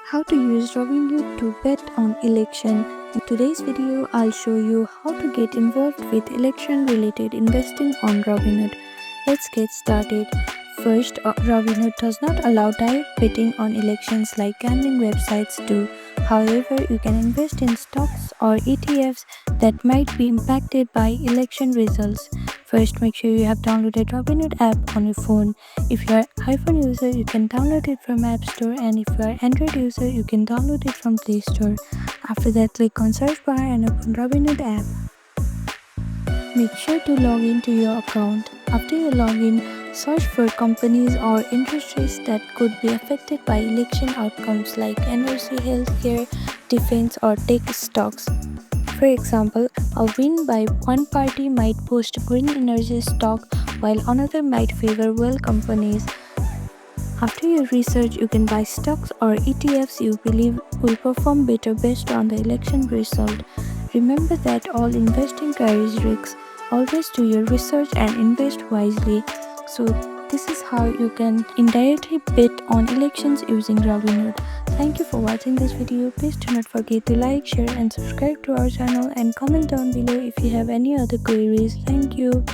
How to use Robinhood to bet on election. In today's video, I'll show you how to get involved with election-related investing on Robinhood. Let's get started. First, Robinhood does not allow direct betting on elections like gambling websites do. However, you can invest in stocks or ETFs that might be impacted by election results. First, make sure you have downloaded Robinhood app on your phone. If you are iPhone user, you can download it from App Store, and if you are Android user, you can download it from Play Store. After that, click on search bar and open Robinhood app. Make sure to log into your account. After you log in, search for companies or industries that could be affected by election outcomes like energy, healthcare, defense, or tech stocks. For example, a win by one party might boost green energy stock while another might favor oil companies. After your research, you can buy stocks or ETFs you believe will perform better based on the election result. Remember that all investing carries risks. Always do your research and invest wisely. So this is how you can indirectly bet on elections using Robinhood. Thank you for watching this video. Please do not forget to like, share and subscribe to our channel, and comment down below if you have any other queries. Thank you.